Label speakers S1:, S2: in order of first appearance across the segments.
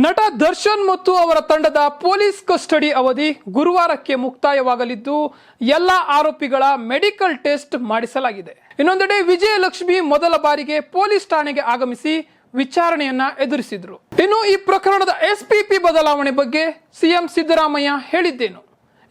S1: ನಟ ದರ್ಶನ್ ಮತ್ತು ಅವರ ತಂಡದ ಪೊಲೀಸ್ ಕಸ್ಟಡಿ ಅವಧಿ ಗುರುವಾರಕ್ಕೆ ಮುಕ್ತಾಯವಾಗಲಿದ್ದು ಎಲ್ಲ ಆರೋಪಿಗಳ ಮೆಡಿಕಲ್ ಟೆಸ್ಟ್ ಮಾಡಿಸಲಾಗಿದೆ. ಇನ್ನೊಂದೆಡೆ ವಿಜಯಲಕ್ಷ್ಮಿ ಮೊದಲ ಬಾರಿಗೆ ಪೊಲೀಸ್ ಠಾಣೆಗೆ ಆಗಮಿಸಿ ವಿಚಾರಣೆಯನ್ನ ಎದುರಿಸಿದ್ರು. ಇನ್ನು ಈ ಪ್ರಕರಣದ ಎಸ್ಪಿಪಿ ಬದಲಾವಣೆ ಬಗ್ಗೆ ಸಿಎಂ ಸಿದ್ದರಾಮಯ್ಯ ಹೇಳಿದ್ದೇನು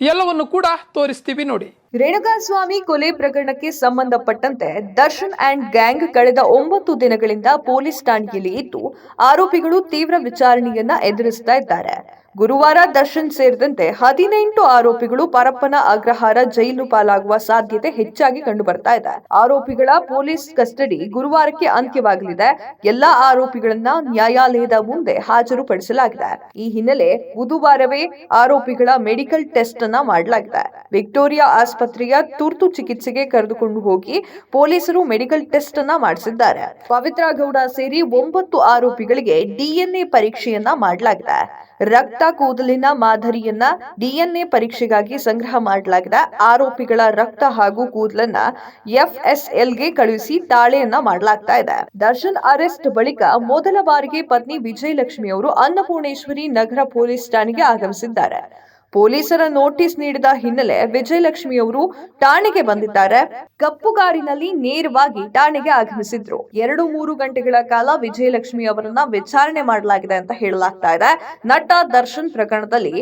S1: ಎಲ್ಲವನ್ನು ಕೂಡ ತೋರಿಸ್ತೀವಿ ನೋಡಿ.
S2: ರೇಣುಕಾಸ್ವಾಮಿ ಕೊಲೆ ಪ್ರಕರಣಕ್ಕೆ ಸಂಬಂಧಪಟ್ಟಂತೆ ದರ್ಶನ್ ಅಂಡ್ ಗ್ಯಾಂಗ್ ಕಳೆದ 9 ದಿನಗಳಿಂದ ಪೊಲೀಸ್ ಠಾಣೆಯಲ್ಲಿ ಇದ್ದು ಆರೋಪಿಗಳು ತೀವ್ರ ವಿಚಾರಣೆಯನ್ನ ಎದುರಿಸ್ತಾ ಇದ್ದಾರೆ. ಗುರುವಾರ ದರ್ಶನ್ ಸೇರಿದಂತೆ 18 ಆರೋಪಿಗಳು ಪರಪ್ಪನ ಅಗ್ರಹಾರ ಜೈಲು ಪಾಲಾಗುವ ಸಾಧ್ಯತೆ ಹೆಚ್ಚಾಗಿ ಕಂಡು ಬರ್ತಾ ಇದೆ. ಆರೋಪಿಗಳ ಪೊಲೀಸ್ ಕಸ್ಟಡಿ ಗುರುವಾರಕ್ಕೆ ಅಂತ್ಯವಾಗಲಿದೆ. ಎಲ್ಲಾ ಆರೋಪಿಗಳನ್ನ ನ್ಯಾಯಾಲಯದ ಮುಂದೆ ಹಾಜರುಪಡಿಸಲಾಗಿದೆ. ಈ ಹಿನ್ನೆಲೆ ಬುಧವಾರವೇ ಆರೋಪಿಗಳ ಮೆಡಿಕಲ್ ಟೆಸ್ಟ್ ಅನ್ನ ಮಾಡಲಾಗಿದೆ. ವಿಕ್ಟೋರಿಯಾ ಆಸ್ಪತ್ರೆಯ ತುರ್ತು ಚಿಕಿತ್ಸೆಗೆ ಕರೆದುಕೊಂಡು ಹೋಗಿ ಪೊಲೀಸರು ಮೆಡಿಕಲ್ ಟೆಸ್ಟ್ ಅನ್ನ ಮಾಡಿಸಿದ್ದಾರೆ. ಪವಿತ್ರ ಗೌಡ ಸೇರಿ 9 ಆರೋಪಿಗಳಿಗೆ ಡಿಎನ್ಎ ಪರೀಕ್ಷೆಯನ್ನ ಮಾಡಲಾಗಿದೆ. ರಕ್ತ ಕೂದಲಿನ ಮಾದರಿಯನ್ನ ಡಿಎನ್ಎ ಪರೀಕ್ಷೆಗಾಗಿ ಸಂಗ್ರಹ ಮಾಡಲಾಗಿದೆ. ಆರೋಪಿಗಳ ರಕ್ತ ಹಾಗೂ ಕೂದಲನ್ನ ಎಫ್ಎಸ್ಎಲ್ಗೆ ಕಳುಹಿಸಿ ತಾಳೆಯನ್ನ ಮಾಡಲಾಗ್ತಾ ಇದೆ. ದರ್ಶನ್ ಅರೆಸ್ಟ್ ಬಳಿಕ ಮೊದಲ ಬಾರಿಗೆ ಪತ್ನಿ ವಿಜಯಲಕ್ಷ್ಮಿ ಅವರು ಅನ್ನಪೂರ್ಣೇಶ್ವರಿ ನಗರ ಪೊಲೀಸ್ ಠಾಣೆಗೆ ಆಗಮಿಸಿದ್ದಾರೆ. ಪೊಲೀಸರ ನೋಟಿಸ್ ನೀಡಿದ ಹಿನ್ನೆಲೆ ವಿಜಯಲಕ್ಷ್ಮಿ ಅವರು ಠಾಣೆಗೆ ಬಂದಿದ್ದಾರೆ. ಕಪ್ಪು ಕಾರಿನಲ್ಲಿ ನೇರವಾಗಿ ಠಾಣೆಗೆ ಆಗಮಿಸಿದ್ರು. 2-3 ಗಂಟೆಗಳ ಕಾಲ ವಿಜಯಲಕ್ಷ್ಮಿ ಅವರನ್ನ ವಿಚಾರಣೆ ಮಾಡಲಾಗಿದೆ ಅಂತ ಹೇಳಲಾಗ್ತಾ ಇದೆ. ನಟ ದರ್ಶನ್ ಪ್ರಕರಣದಲ್ಲಿ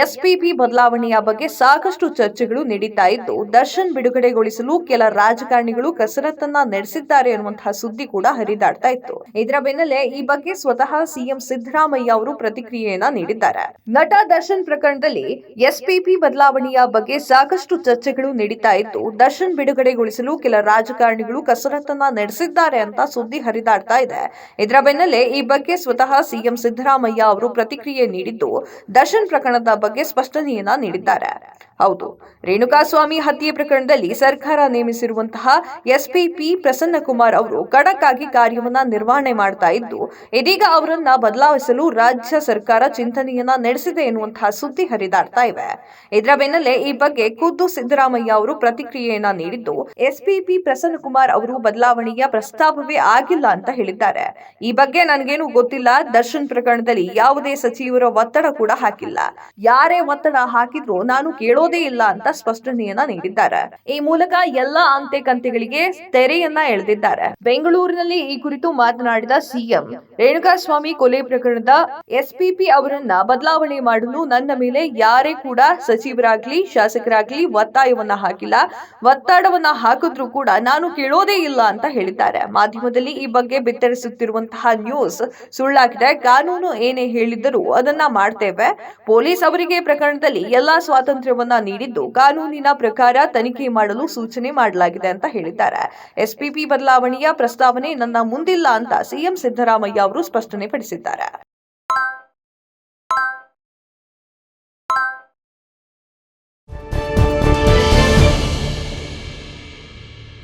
S2: ಎಸ್ಪಿಪಿ ಬದಲಾವಣೆಯ ಬಗ್ಗೆ ಸಾಕಷ್ಟು ಚರ್ಚೆಗಳು ನಡೀತಾ ಇದ್ದು ದರ್ಶನ್ ಬಿಡುಗಡೆಗೊಳಿಸಲು ಕೆಲ ರಾಜಕಾರಣಿಗಳು ಕಸರತ್ತನ್ನ ನಡೆಸಿದ್ದಾರೆ ಅನ್ನುವಂತಹ ಸುದ್ದಿ ಕೂಡ ಹರಿದಾಡ್ತಾ ಇತ್ತು. ಇದರ ಬೆನ್ನಲ್ಲೇ ಈ ಬಗ್ಗೆ ಸ್ವತಃ ಸಿಎಂ ಸಿದ್ದರಾಮಯ್ಯ ಅವರು ಪ್ರತಿಕ್ರಿಯೆಯನ್ನ ನೀಡಿದ್ದಾರೆ. ನಟ ದರ್ಶನ್ ಪ್ರಕರಣದಲ್ಲಿ ಎಸ್ಪಿಪಿ ಬದಲಾವಣೆಯ ಬಗ್ಗೆ ಸಾಕಷ್ಟು ಚರ್ಚೆಗಳು ನಡೀತಾ ಇದ್ದು ದರ್ಶನ್ ಬಿಡುಗಡೆಗೊಳಿಸಲು ಕೆಲ ರಾಜಕಾರಣಿಗಳು ಕಸರತ್ತನ್ನ ನಡೆಸಿದ್ದಾರೆ ಅಂತ ಸುದ್ದಿ ಹರಿದಾಡ್ತಾ ಇದೆ. ಇದರ ಬೆನ್ನಲ್ಲೇ ಈ ಬಗ್ಗೆ ಸ್ವತಃ ಸಿಎಂ ಸಿದ್ದರಾಮಯ್ಯ ಅವರು ಪ್ರತಿಕ್ರಿಯೆ ನೀಡಿದ್ದು ದರ್ಶನ್ ಪ್ರಕರಣದ ಬಗ್ಗೆ ಸ್ಪಷ್ಟನೆಯನ್ನ ನೀಡಿದ್ದಾರೆ. ಹೌದು, ರೇಣುಕಾಸ್ವಾಮಿ ಹತ್ಯೆ ಪ್ರಕರಣದಲ್ಲಿ ಸರ್ಕಾರ ನೇಮಿಸಿರುವಂತಹ ಎಸ್ಪಿಪಿ ಪ್ರಸನ್ನಕುಮಾರ್ ಅವರು ಖಡಕ್ ಆಗಿ ಕಾರ್ಯವನ್ನ ನಿರ್ವಹಣೆ ಮಾಡ್ತಾ ಇದ್ದು ಇದೀಗ ಅವರನ್ನ ಬದಲಾಯಿಸಲು ರಾಜ್ಯ ಸರ್ಕಾರ ಚಿಂತನೆಯನ್ನ ನಡೆಸಿದೆ ಎನ್ನುವಂತಹ ಸುದ್ದಿ ಹರಿದಾಡ್ತಾ ಇವೆ. ಇದರ ಬೆನ್ನಲ್ಲೇ ಈ ಬಗ್ಗೆ ಖುದ್ದು ಸಿದ್ದರಾಮಯ್ಯ ಅವರು ಪ್ರತಿಕ್ರಿಯೆಯನ್ನ ನೀಡಿದ್ದು ಎಸ್ಪಿಪಿ ಪ್ರಸನ್ನಕುಮಾರ್ ಅವರು ಬದಲಾವಣೆಯ ಪ್ರಸ್ತಾಪವೇ ಆಗಿಲ್ಲ ಅಂತ ಹೇಳಿದ್ದಾರೆ. ಈ ಬಗ್ಗೆ ನನಗೇನು ಗೊತ್ತಿಲ್ಲ. ದರ್ಶನ್ ಪ್ರಕರಣದಲ್ಲಿ ಯಾವುದೇ ಸಚಿವರ ಒತ್ತಡ ಕೂಡ ಹಾಕಿಲ್ಲ. ಯಾರೇ ಒತ್ತಡ ಹಾಕಿದ್ರು ನಾನು ಕೇಳೋದೇ ಇಲ್ಲ ಅಂತ ಸ್ಪಷ್ಟನೆಯನ್ನ ನೀಡಿದ್ದಾರೆ. ಈ ಮೂಲಕ ಎಲ್ಲಾ ಅಂತೆ ಕಂತೆಗಳಿಗೆ ತೆರೆಯನ್ನ ಎಳೆದಿದ್ದಾರೆ. ಬೆಂಗಳೂರಿನಲ್ಲಿ ಈ ಕುರಿತು ಮಾತನಾಡಿದ ಸಿಎಂ, ರೇಣುಕಾಸ್ವಾಮಿ ಕೊಲೆ ಪ್ರಕರಣದ ಎಸ್ಪಿಪಿ ಅವರನ್ನ ಬದಲಾವಣೆ ಮಾಡಲು ನನ್ನ ಮೇಲೆ ಯಾರೇ ಕೂಡ ಸಚಿವರಾಗ್ಲಿ ಶಾಸಕರಾಗ್ಲಿ ಒತ್ತಾಯವನ್ನ ಹಾಕಿಲ್ಲ. ಒತ್ತಡವನ್ನ ಹಾಕಿದ್ರು ಕೂಡ ನಾನು ಕೇಳೋದೇ ಇಲ್ಲ ಅಂತ ಹೇಳಿದ್ದಾರೆ. ಮಾಧ್ಯಮದಲ್ಲಿ ಈ ಬಗ್ಗೆ ಬಿತ್ತರಿಸುತ್ತಿರುವಂತಹ ನ್ಯೂಸ್ ಸುಳ್ಳಾಗಿದೆ. ಕಾನೂನು ಏನೇ ಹೇಳಿದರೂ ಅದನ್ನ ಮಾಡ್ತೇವೆ. ಪೊಲೀಸ್ ಅವರಿಗೆ ಪ್ರಕರಣದಲ್ಲಿ ಎಲ್ಲಾ ಸ್ವಾತಂತ್ರ್ಯವನ್ನ ನೀಡಿದ್ದು ಕಾನೂನಿನ ಪ್ರಕಾರ ತನಿಖೆ ಮಾಡಲು ಸೂಚನೆ ಮಾಡಲಾಗಿದೆ ಅಂತ ಹೇಳಿದ್ದಾರೆ. ಎಸ್ಪಿಪಿ ಬದಲಾವಣೆಯ ಪ್ರಸ್ತಾವನೆ ನನ್ನ ಮುಂದಿಲ್ಲ ಅಂತ ಸಿಎಂ ಸಿದ್ದರಾಮಯ್ಯ ಅವರು ಸ್ಪಷ್ಟನೆ ಪಡಿಸಿದ್ದಾರೆ.